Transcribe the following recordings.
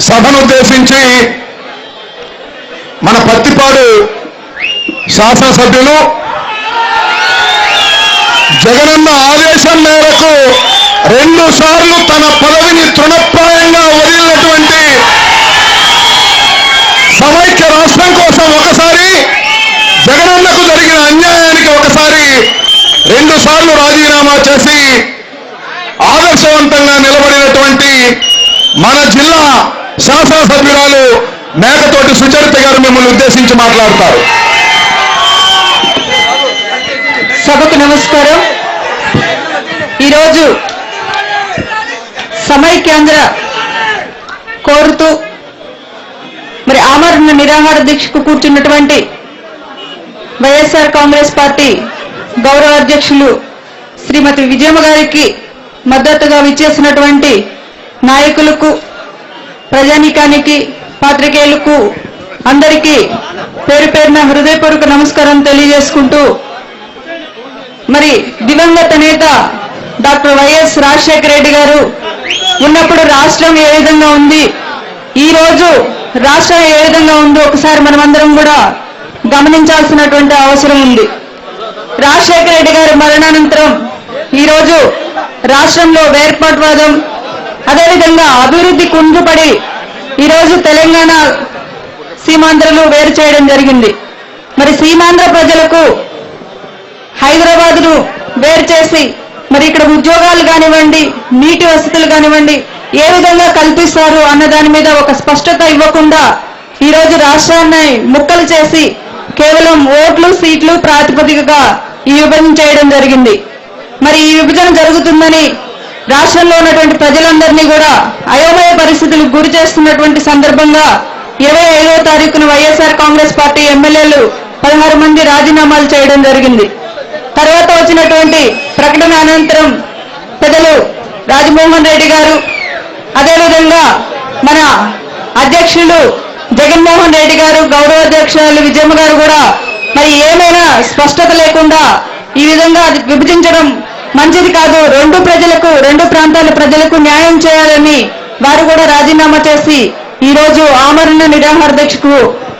సభను ఉద్దేశించి మన పత్తిపాడు శాసనసభ్యులు జగనన్న ఆదేశం మేరకు 2 సార్లు తన పదవిని తృణప్రాయంగా వదిలినటువంటి సమైక్య రాష్ట్రం కోసం ఒకసారి, జగనన్నకు జరిగిన అన్యాయానికి ఒకసారి 2 సార్లు రాజీనామా చేసి ఆదర్శవంతంగా నిలబడినటువంటి మన జిల్లా శాసనసభ్యురాలు మేకతోటి సుచరిత గారు మిమ్మల్ని ఉద్దేశించి మాట్లాడతారు. సభకు నమస్కారం. ఈరోజు సమైక్యాంధ్ర కోరుతూ మరి ఆమరణ నిరాహార దీక్షకు కూర్చున్నటువంటి వైఎస్ఆర్ కాంగ్రెస్ పార్టీ గౌరవ అధ్యక్షులు శ్రీమతి విజయమ్మ గారికి మద్దతుగా విచ్చేసినటువంటి నాయకులకు, ప్రజానీకానికి, పాత్రికేయులకు అందరికీ పేరు పేరున హృదయపూర్వక నమస్కారం తెలియజేసుకుంటూ, మరి దివంగత నేత డాక్టర్ వైఎస్ రాజశేఖర రెడ్డి గారు ఉన్నప్పుడు రాష్ట్రం ఏ విధంగా ఉంది, ఈ రోజు రాష్ట్రం ఏ విధంగా ఉందో ఒకసారి మనమందరం కూడా గమనించాల్సినటువంటి అవసరం ఉంది. రాజశేఖర రెడ్డి గారి మరణానంతరం ఈరోజు రాష్ట్రంలో వేర్పాటువాదం, అదేవిధంగా అభివృద్ధి కుంటుపడి ఈరోజు తెలంగాణ సీమాంధ్రలు వేరు చేయడం జరిగింది. మరి సీమాంధ్ర ప్రజలకు హైదరాబాద్ను వేరు చేసి మరి ఇక్కడ ఉద్యోగాలు కానివ్వండి, నీటి వసతులు కానివ్వండి ఏ విధంగా కల్పిస్తారు అన్న దాని మీద ఒక స్పష్టత ఇవ్వకుండా ఈరోజు రాష్ట్రాన్ని ముక్కలు చేసి కేవలం ఓట్లు, సీట్లు ప్రాతిపదికగా ఈ విభజన చేయడం జరిగింది. మరి ఈ విభజన జరుగుతుందని రాష్ట్రంలో ఉన్నటువంటి ప్రజలందరినీ కూడా అయోమయ పరిస్థితులకు గురి చేస్తున్నటువంటి సందర్భంగా 25వ తారీఖున వైఎస్ఆర్ కాంగ్రెస్ పార్టీ ఎమ్మెల్యేలు 16 మంది రాజీనామాలు చేయడం జరిగింది. తర్వాత వచ్చినటువంటి ప్రకటన అనంతరం పెద్దలు రాజమోహన్ రెడ్డి గారు, అదేవిధంగా మన అధ్యక్షులు జగన్మోహన్ రెడ్డి గారు, గౌరవ అధ్యక్షులు విజయమ్మ గారు కూడా మరి ఏమైనా స్పష్టత లేకుండా ఈ విధంగా అది విభజించడం మంచిది కాదు, 2 ప్రజలకు, 2 ప్రాంతాల ప్రజలకు న్యాయం చేయాలని వారు కూడా రాజీనామా చేసి ఈ రోజు ఆమరణ నిరాహార దీక్షకు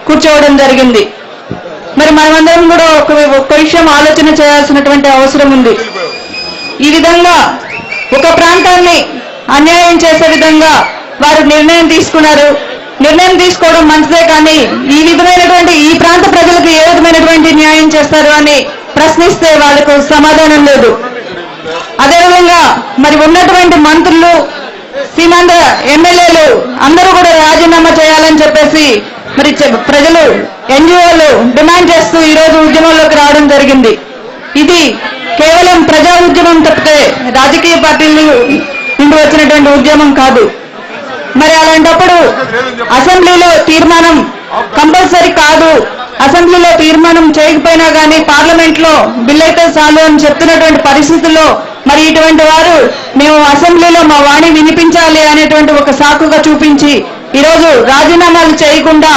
కూర్చోవడం జరిగింది. మరి మనమందరం కూడా ఒక విషయం ఆలోచన చేయాల్సినటువంటి అవసరం ఉంది. ఈ విధంగా ఒక ప్రాంతాన్ని అన్యాయం చేసే విధంగా వారు నిర్ణయం తీసుకున్నారు. నిర్ణయం తీసుకోవడం మంచిదే, కానీ ఈ విధమైనటువంటి ఈ ప్రాంత ప్రజలకు ఏ విధమైనటువంటి న్యాయం చేస్తారు అని ప్రశ్నిస్తే వాళ్ళకు సమాధానం లేదు. అదేవిధంగా మరి ఉన్నటువంటి మంత్రులు, సీమాంధ్ర ఎమ్మెల్యేలు అందరూ కూడా రాజీనామా చేయాలని చెప్పేసి మరి ప్రజలు, ఎన్జిఓలు డిమాండ్ చేస్తూ ఈ రోజు ఉద్యమంలోకి రావడం జరిగింది. ఇది కేవలం ప్రజా ఉద్యమం తప్పితే రాజకీయ పార్టీల నుండి వచ్చినటువంటి ఉద్యమం కాదు. మరి అలాంటప్పుడు అసెంబ్లీలో తీర్మానం కంపల్సరీ కాదు, అసెంబ్లీలో తీర్మానం చేయకపోయినా కానీ పార్లమెంట్ లో బిల్ అయితే చాలు అని చెప్తున్నటువంటి పరిస్థితుల్లో మరి ఇటువంటి వారు మేము అసెంబ్లీలో మా వాణి వినిపించాలి అనేటువంటి ఒక సాకుగా చూపించి ఈరోజు రాజీనామాలు చేయకుండా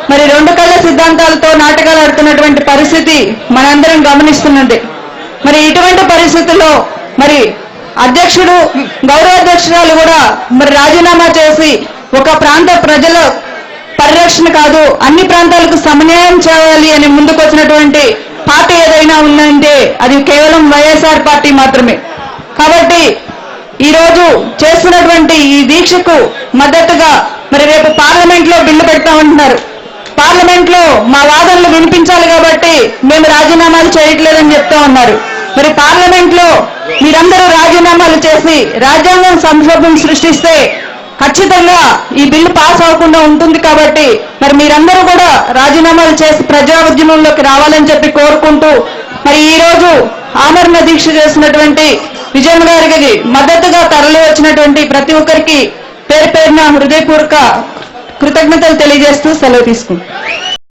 మరి 2 కళ్ళ సిద్ధాంతాలతో నాటకాలు ఆడుతున్నటువంటి పరిస్థితి మనందరం గమనిస్తున్నది. మరి ఇటువంటి పరిస్థితుల్లో మరి అధ్యక్షుడు, గౌరవ అధ్యక్షురాలు కూడా మరి రాజీనామా చేసి ఒక ప్రాంత ప్రజల పరిరక్షణ కాదు, అన్ని ప్రాంతాలకు సమన్వయం చేయాలి అని ముందుకు వచ్చినటువంటి పార్టీ ఏదైనా ఉందంటే అది కేవలం వైఎస్ఆర్ పార్టీ మాత్రమే. కాబట్టి ఈరోజు చేస్తున్నటువంటి ఈ దీక్షకు మద్దతుగా మరి రేపు పార్లమెంట్ లో బిల్లు పెడతామంటున్నారు. పార్లమెంట్ లో మా వాదనలు వినిపించాలి కాబట్టి మేము రాజీనామాలు చేయట్లేదని చెప్తా ఉన్నారు. మరి పార్లమెంట్ లో మీరందరూ రాజీనామాలు చేసి రాజ్యాంగం సంక్షోభం సృష్టిస్తే ఖచ్చితంగా ఈ బిల్లు పాస్ అవ్వకుండా ఉంటుంది. కాబట్టి మరి మీరందరూ కూడా రాజీనామాలు చేసి ప్రజా ఉద్యమంలోకి రావాలని చెప్పి కోరుకుంటూ మరి ఈ రోజు ఆమరణ దీక్ష చేసినటువంటి విజయమ్మ గారికి మద్దతుగా తరలి వచ్చినటువంటి ప్రతి ఒక్కరికి పేరు పేరున హృదయపూర్వక కృతజ్ఞతలు తెలియజేస్తూ సెలవు తీసుకుంటాం.